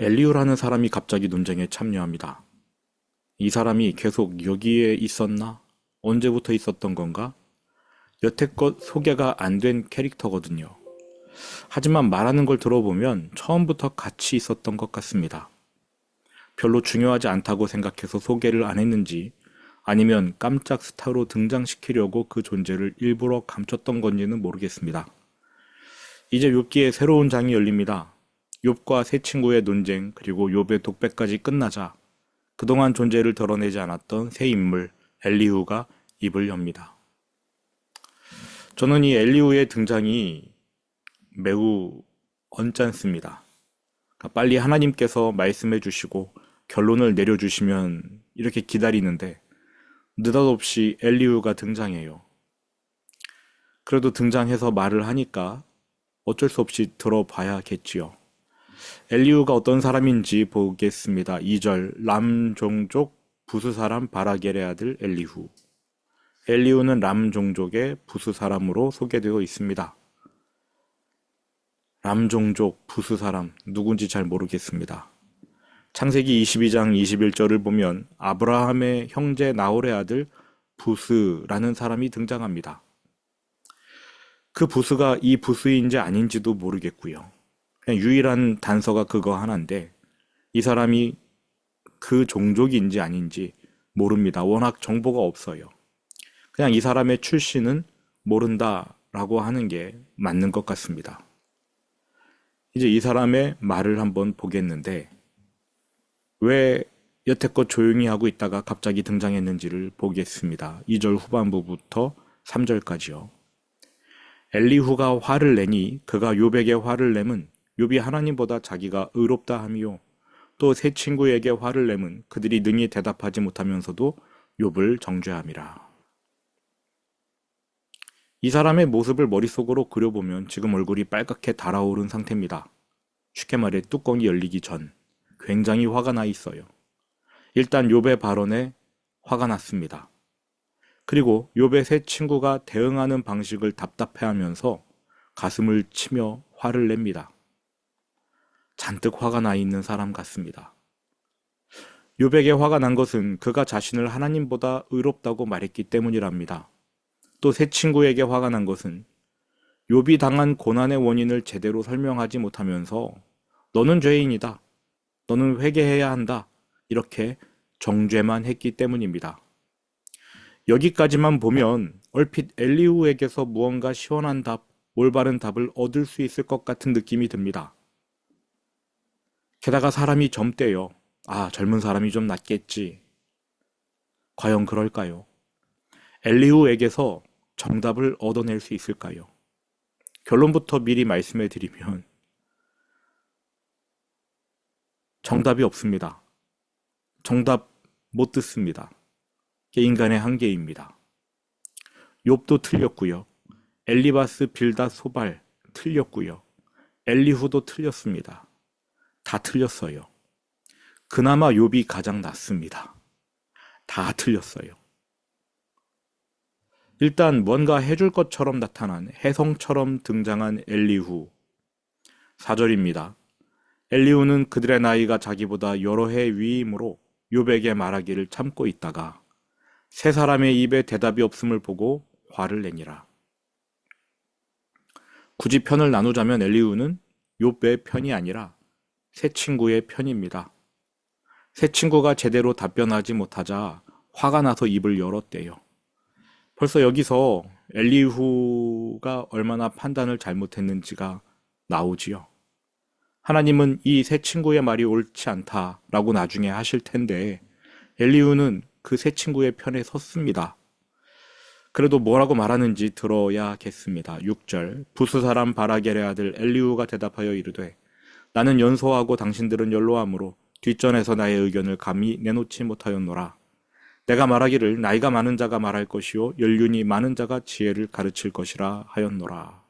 엘리우라는 사람이 갑자기 논쟁에 참여합니다. 이 사람이 계속 여기에 있었나? 언제부터 있었던 건가? 여태껏 소개가 안 된 캐릭터거든요. 하지만 말하는 걸 들어보면 처음부터 같이 있었던 것 같습니다. 별로 중요하지 않다고 생각해서 소개를 안 했는지 아니면 깜짝 스타로 등장시키려고 그 존재를 일부러 감췄던 건지는 모르겠습니다. 이제 욥기의 새로운 장이 열립니다. 욥과 세 친구의 논쟁 그리고 욥의 독백까지 끝나자 그동안 존재를 드러내지 않았던 새 인물 엘리후가 입을 엽니다. 저는 이 엘리후의 등장이 매우 언짢습니다. 그러니까 빨리 하나님께서 말씀해 주시고 결론을 내려주시면 이렇게 기다리는데 느닷없이 엘리후가 등장해요. 그래도 등장해서 말을 하니까 어쩔 수 없이 들어봐야겠지요. 엘리후가 어떤 사람인지 보겠습니다. 2절 람 종족 부스 사람 바라겔의 아들 엘리후. 엘리후는 람 종족의 부스 사람으로 소개되어 있습니다. 람 종족 부스 사람 누군지 잘 모르겠습니다. 창세기 22장 21절을 보면 아브라함의 형제 나홀의 아들 부스라는 사람이 등장합니다. 그 부스가 이 부스인지 아닌지도 모르겠고요. 그냥 유일한 단서가 그거 하나인데 이 사람이 그 종족인지 아닌지 모릅니다. 워낙 정보가 없어요. 그냥 이 사람의 출신은 모른다라고 하는 게 맞는 것 같습니다. 이제 이 사람의 말을 한번 보겠는데 왜 여태껏 조용히 하고 있다가 갑자기 등장했는지를 보겠습니다. 2절 후반부부터 3절까지요. 엘리후가 화를 내니 그가 욥에게 화를 내면 욥이 하나님보다 자기가 의롭다 함이요 또 세 친구에게 화를 내면 그들이 능히 대답하지 못하면서도 욥을 정죄함이라. 이 사람의 모습을 머릿속으로 그려보면 지금 얼굴이 빨갛게 달아오른 상태입니다. 쉽게 말해 뚜껑이 열리기 전 굉장히 화가 나 있어요. 일단 욥의 발언에 화가 났습니다. 그리고 욥의 세 친구가 대응하는 방식을 답답해하면서 가슴을 치며 화를 냅니다. 잔뜩 화가 나 있는 사람 같습니다. 욥에게 화가 난 것은 그가 자신을 하나님보다 의롭다고 말했기 때문이랍니다. 또 세 친구에게 화가 난 것은 욥이 당한 고난의 원인을 제대로 설명하지 못하면서 너는 죄인이다. 너는 회개해야 한다. 이렇게 정죄만 했기 때문입니다. 여기까지만 보면 얼핏 엘리후에게서 무언가 시원한 답, 올바른 답을 얻을 수 있을 것 같은 느낌이 듭니다. 게다가 사람이 젊대요. 아, 젊은 사람이 좀 낫겠지. 과연 그럴까요? 엘리후에게서 정답을 얻어낼 수 있을까요? 결론부터 미리 말씀해 드리면 정답이 없습니다. 정답 못 듣습니다. 그게 인간의 한계입니다. 욥도 틀렸고요. 엘리바스 빌닷 소발 틀렸고요. 엘리후도 틀렸습니다. 다 틀렸어요. 그나마 욥이 가장 낫습니다. 다 틀렸어요. 일단 뭔가 해줄 것처럼 나타난 혜성처럼 등장한 엘리후. 4절입니다. 엘리후는 그들의 나이가 자기보다 여러 해 위이므로 욥에게 말하기를 참고 있다가 세 사람의 입에 대답이 없음을 보고 화를 내니라. 굳이 편을 나누자면 엘리후는 욥의 편이 아니라 세 친구의 편입니다. 세 친구가 제대로 답변하지 못하자 화가 나서 입을 열었대요. 벌써 여기서 엘리후가 얼마나 판단을 잘못했는지가 나오지요. 하나님은 이 세 친구의 말이 옳지 않다라고 나중에 하실 텐데 엘리후는 그 세 친구의 편에 섰습니다. 그래도 뭐라고 말하는지 들어야겠습니다. 6절 부스 사람 바라겔의 아들 엘리후가 대답하여 이르되 나는 연소하고 당신들은 연로하므로 뒷전에서 나의 의견을 감히 내놓지 못하였노라. 내가 말하기를 나이가 많은 자가 말할 것이요 연륜이 많은 자가 지혜를 가르칠 것이라 하였노라.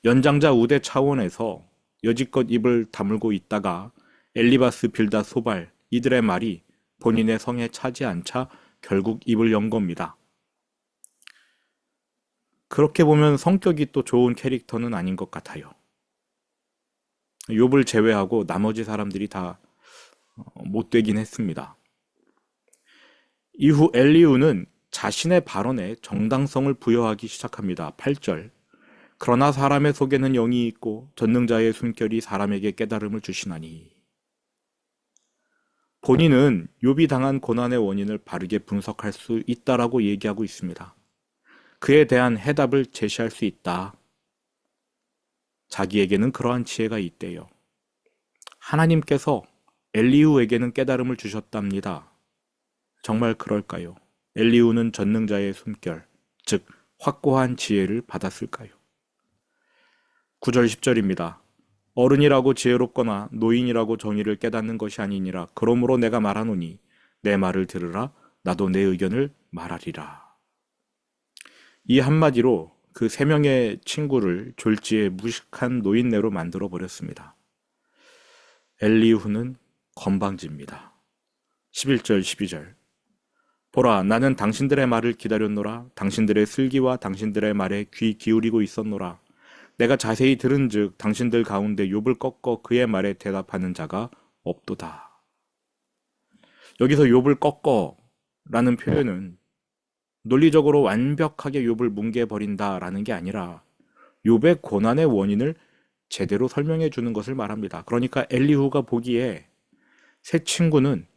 연장자 우대 차원에서 여지껏 입을 다물고 있다가 엘리바스 빌닷 소발 이들의 말이 본인의 성에 차지 않자 결국 입을 연 겁니다. 그렇게 보면 성격이 또 좋은 캐릭터는 아닌 것 같아요. 욥을 제외하고 나머지 사람들이 다 못되긴 했습니다. 이후 엘리후는 자신의 발언에 정당성을 부여하기 시작합니다. 8절. 그러나 사람의 속에는 영이 있고 전능자의 숨결이 사람에게 깨달음을 주시나니. 본인은 욥이 당한 고난의 원인을 바르게 분석할 수 있다라고 얘기하고 있습니다. 그에 대한 해답을 제시할 수 있다. 자기에게는 그러한 지혜가 있대요. 하나님께서 엘리후에게는 깨달음을 주셨답니다. 정말 그럴까요? 엘리후는 전능자의 숨결, 즉 확고한 지혜를 받았을까요? 9절 10절입니다. 어른이라고 지혜롭거나 노인이라고 정의를 깨닫는 것이 아니니라. 그러므로 내가 말하노니 내 말을 들으라. 나도 내 의견을 말하리라. 이 한마디로 그 세 명의 친구를 졸지에 무식한 노인네로 만들어 버렸습니다. 엘리후는 건방집니다. 11절 12절. 보라, 나는 당신들의 말을 기다렸노라. 당신들의 슬기와 당신들의 말에 귀 기울이고 있었노라. 내가 자세히 들은즉 당신들 가운데 욥을 꺾어 그의 말에 대답하는 자가 없도다. 여기서 욥을 꺾어라는 표현은 논리적으로 완벽하게 욥을 뭉개버린다라는 게 아니라 욥의 고난의 원인을 제대로 설명해 주는 것을 말합니다. 그러니까 엘리후가 보기에 새 친구는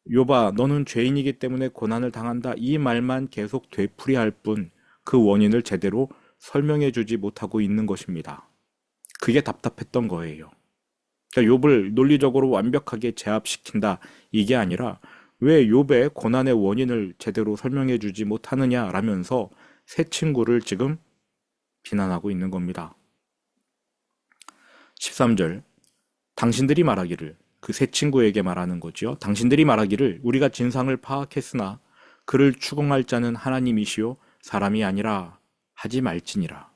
욥아, 너는 죄인이기 때문에 고난을 당한다. 이 말만 계속 되풀이할 뿐 그 원인을 제대로 설명해 주지 못하고 있는 것입니다. 그게 답답했던 거예요. 그러니까 욥을 논리적으로 완벽하게 제압시킨다. 이게 아니라 왜 욥의 고난의 원인을 제대로 설명해 주지 못하느냐라면서 새 친구를 지금 비난하고 있는 겁니다. 13절. 당신들이 말하기를, 그 새 친구에게 말하는 거지요. 당신들이 말하기를 우리가 진상을 파악했으나 그를 추궁할 자는 하나님이시요 사람이 아니라 하지 말지니라.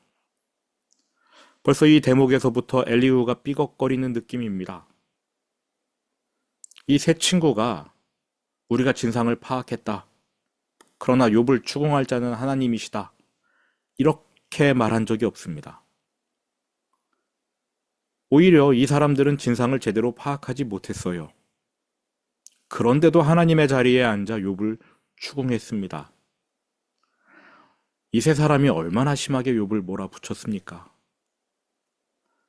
벌써 이 대목에서부터 엘리후가 삐걱거리는 느낌입니다. 이 새 친구가 우리가 진상을 파악했다. 그러나 욥을 추궁할 자는 하나님이시다. 이렇게 말한 적이 없습니다. 오히려 이 사람들은 진상을 제대로 파악하지 못했어요. 그런데도 하나님의 자리에 앉아 욥을 추궁했습니다. 이 세 사람이 얼마나 심하게 욥을 몰아붙였습니까?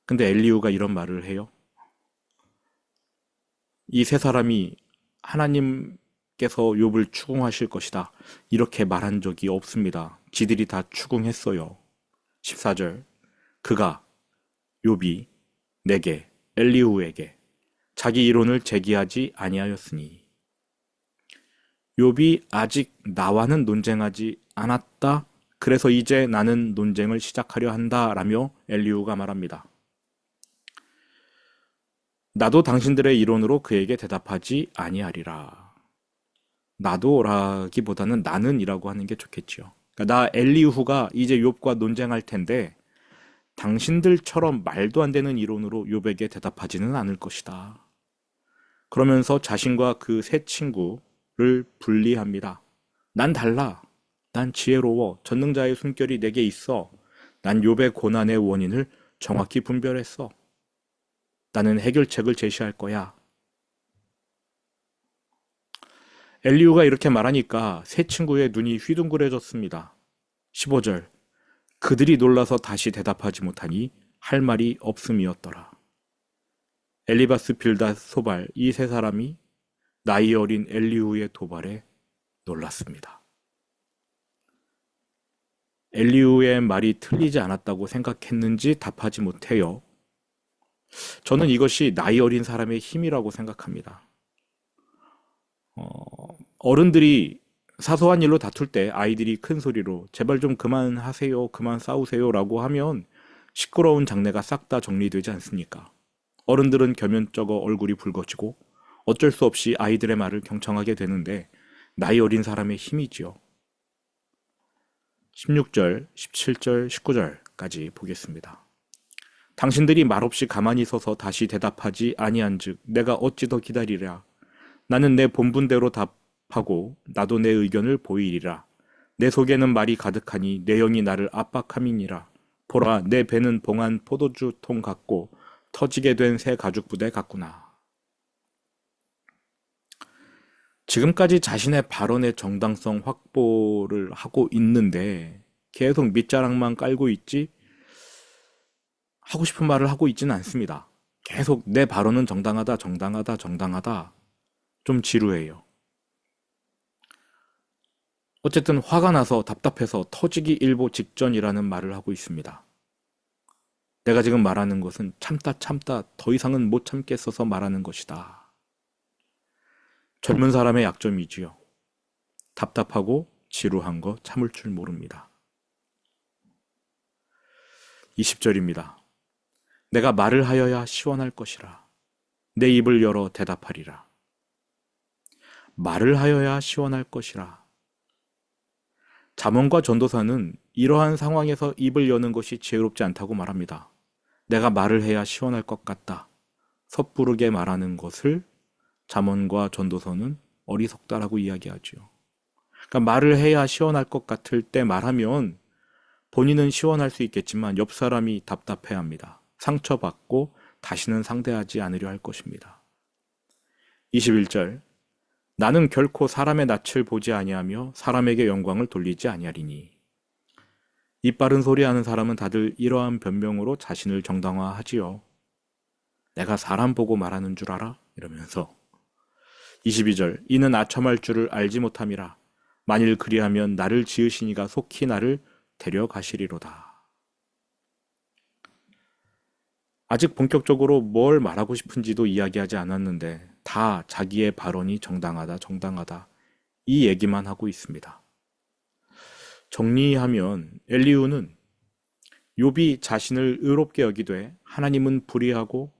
근데 엘리후가 이런 말을 해요. 이 세 사람이 하나님께서 욥을 추궁하실 것이다. 이렇게 말한 적이 없습니다. 지들이 다 추궁했어요. 14절. 그가 욥이 내게 엘리후에게 자기 이론을 제기하지 아니하였으니. 욥이 아직 나와는 논쟁하지 않았다. 그래서 이제 나는 논쟁을 시작하려 한다. 라며 엘리후가 말합니다. 나도 당신들의 이론으로 그에게 대답하지 아니하리라. 나도라기보다는 나는이라고 하는 게 좋겠지요. 그러니까 나 엘리후가 이제 욥과 논쟁할 텐데 당신들처럼 말도 안 되는 이론으로 욥에게 대답하지는 않을 것이다. 그러면서 자신과 그 새 친구를 분리합니다. 난 달라. 난 지혜로워. 전능자의 숨결이 내게 있어. 난 욥의 고난의 원인을 정확히 분별했어. 나는 해결책을 제시할 거야. 엘리후가 이렇게 말하니까 새 친구의 눈이 휘둥그레졌습니다. 15절. 그들이 놀라서 다시 대답하지 못하니 할 말이 없음이었더라. 엘리바스, 빌닷, 소발 이 세 사람이 나이 어린 엘리후의 도발에 놀랐습니다. 엘리후의 말이 틀리지 않았다고 생각했는지 답하지 못해요. 저는 이것이 나이 어린 사람의 힘이라고 생각합니다. 어른들이 사소한 일로 다툴 때 아이들이 큰 소리로 제발 좀 그만하세요, 그만 싸우세요 라고 하면 시끄러운 장내가 싹 다 정리되지 않습니까? 어른들은 겸연쩍어 얼굴이 붉어지고 어쩔 수 없이 아이들의 말을 경청하게 되는데 나이 어린 사람의 힘이지요. 16절, 17절, 19절까지 보겠습니다. 당신들이 말없이 가만히 서서 다시 대답하지 아니한즉 내가 어찌 더 기다리랴. 나는 내 본분대로 답하고 나도 내 의견을 보이리라. 내 속에는 말이 가득하니 내 영이 나를 압박함이니라. 보라, 내 배는 봉한 포도주 통 같고 터지게 된 새 가죽 부대 같구나. 지금까지 자신의 발언의 정당성 확보를 하고 있는데 계속 밑자락만 깔고 있지 하고 싶은 말을 하고 있지는 않습니다. 계속 내 발언은 정당하다, 정당하다, 정당하다. 좀 지루해요. 어쨌든 화가 나서 답답해서 터지기 일보 직전이라는 말을 하고 있습니다. 내가 지금 말하는 것은 참다 참다 더 이상은 못 참겠어서 말하는 것이다. 젊은 사람의 약점이지요. 답답하고 지루한 거 참을 줄 모릅니다. 20절입니다. 내가 말을 하여야 시원할 것이라. 내 입을 열어 대답하리라. 말을 하여야 시원할 것이라. 잠언과 전도사는 이러한 상황에서 입을 여는 것이 지혜롭지 않다고 말합니다. 내가 말을 해야 시원할 것 같다. 섣부르게 말하는 것을 잠언과 전도서는 어리석다라고 이야기하죠. 그러니까 말을 해야 시원할 것 같을 때 말하면 본인은 시원할 수 있겠지만 옆 사람이 답답해합니다. 상처받고 다시는 상대하지 않으려 할 것입니다. 21절 나는 결코 사람의 낯을 보지 아니하며 사람에게 영광을 돌리지 아니하리니. 입 바른 소리 하는 사람은 다들 이러한 변명으로 자신을 정당화하지요. 내가 사람 보고 말하는 줄 알아? 이러면서 22절 이는 아첨할 줄을 알지 못함이라. 만일 그리하면 나를 지으신 이가 속히 나를 데려가시리로다. 아직 본격적으로 뭘 말하고 싶은지도 이야기하지 않았는데 다 자기의 발언이 정당하다, 정당하다 이 얘기만 하고 있습니다. 정리하면 엘리후는 욥이 자신을 의롭게 여기되 하나님은 불의하고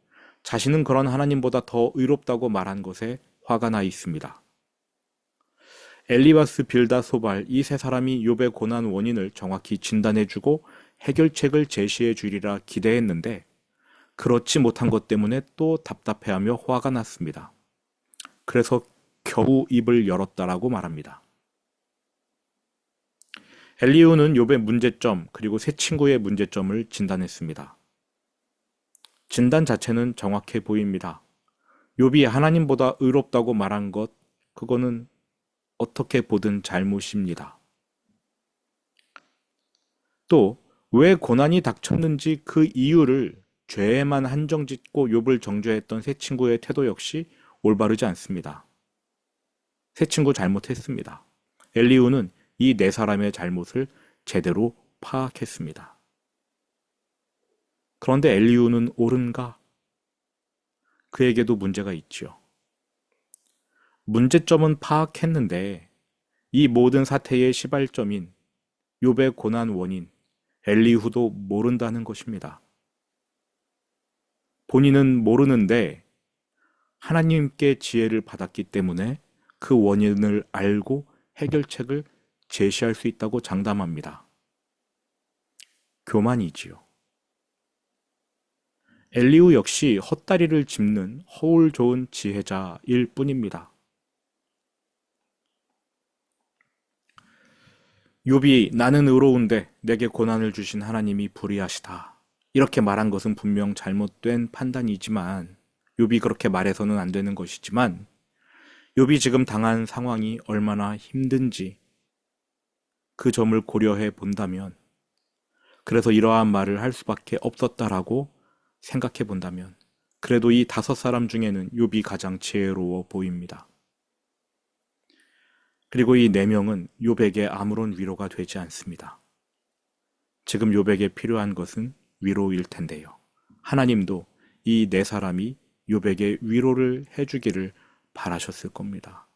자신은 그런 하나님보다 더 의롭다고 말한 것에 화가 나 있습니다. 엘리바스, 빌다, 소발 이 세 사람이 욥의 고난 원인을 정확히 진단해주고 해결책을 제시해 주리라 기대했는데 그렇지 못한 것 때문에 또 답답해하며 화가 났습니다. 그래서 겨우 입을 열었다라고 말합니다. 엘리후는 욥의 문제점 그리고 세 친구의 문제점을 진단했습니다. 진단 자체는 정확해 보입니다. 욥이 하나님보다 의롭다고 말한 것 그거는 어떻게 보든 잘못입니다. 또 왜 고난이 닥쳤는지 그 이유를 죄에만 한정짓고 욥을 정죄했던 세 친구의 태도 역시 올바르지 않습니다. 세 친구 잘못했습니다. 엘리후는 이 네 사람의 잘못을 제대로 파악했습니다. 그런데 엘리후는 옳은가? 그에게도 문제가 있지요. 문제점은 파악했는데 이 모든 사태의 시발점인 욥의 고난 원인 엘리후도 모른다는 것입니다. 본인은 모르는데 하나님께 지혜를 받았기 때문에 그 원인을 알고 해결책을 제시할 수 있다고 장담합니다. 교만이지요. 엘리후 역시 헛다리를 짚는 허울 좋은 지혜자일 뿐입니다. 욥이 나는 의로운데 내게 고난을 주신 하나님이 불의하시다. 이렇게 말한 것은 분명 잘못된 판단이지만 욥이 그렇게 말해서는 안 되는 것이지만 욥이 지금 당한 상황이 얼마나 힘든지 그 점을 고려해 본다면 그래서 이러한 말을 할 수밖에 없었다라고 생각해 본다면 그래도 이 다섯 사람 중에는 욥이 가장 지혜로워 보입니다. 그리고 이 네 명은 욥에게 아무런 위로가 되지 않습니다. 지금 욥에게 필요한 것은 위로일 텐데요. 하나님도 이 네 사람이 욥에게 위로를 해주기를 바라셨을 겁니다.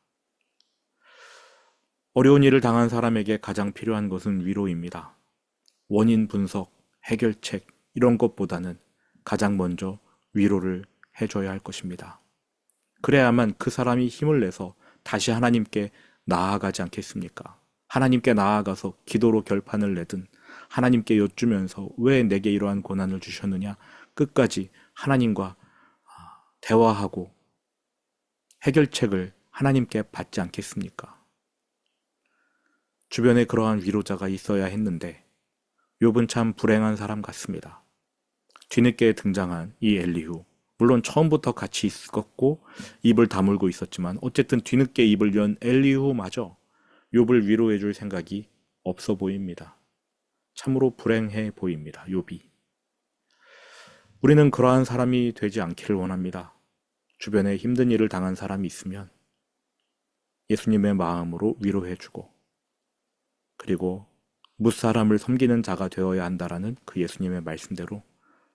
어려운 일을 당한 사람에게 가장 필요한 것은 위로입니다. 원인 분석, 해결책 이런 것보다는 가장 먼저 위로를 해줘야 할 것입니다. 그래야만 그 사람이 힘을 내서 다시 하나님께 나아가지 않겠습니까? 하나님께 나아가서 기도로 결판을 내든 하나님께 여쭈면서 왜 내게 이러한 고난을 주셨느냐 끝까지 하나님과 대화하고 해결책을 하나님께 받지 않겠습니까? 주변에 그러한 위로자가 있어야 했는데 욥은 참 불행한 사람 같습니다. 뒤늦게 등장한 이 엘리후. 물론 처음부터 같이 있었고 입을 다물고 있었지만 어쨌든 뒤늦게 입을 연 엘리후마저 욥을 위로해 줄 생각이 없어 보입니다. 참으로 불행해 보입니다. 욥이. 우리는 그러한 사람이 되지 않기를 원합니다. 주변에 힘든 일을 당한 사람이 있으면 예수님의 마음으로 위로해 주고 그리고 무사람을 섬기는 자가 되어야 한다라는 그 예수님의 말씀대로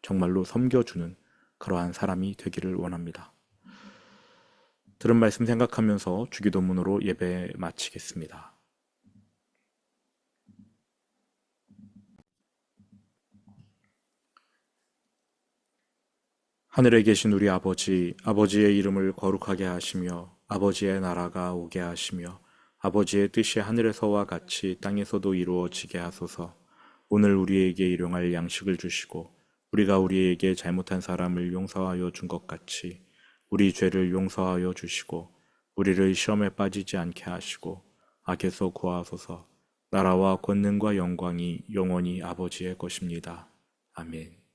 정말로 섬겨주는 그러한 사람이 되기를 원합니다. 들은 말씀 생각하면서 주기도문으로 예배 마치겠습니다. 하늘에 계신 우리 아버지, 아버지의 이름을 거룩하게 하시며 아버지의 나라가 오게 하시며 아버지의 뜻이 하늘에서와 같이 땅에서도 이루어지게 하소서. 오늘 우리에게 일용할 양식을 주시고 우리가 우리에게 잘못한 사람을 용서하여 준 것 같이 우리 죄를 용서하여 주시고 우리를 시험에 빠지지 않게 하시고 악에서 구하소서. 나라와 권능과 영광이 영원히 아버지의 것입니다. 아멘.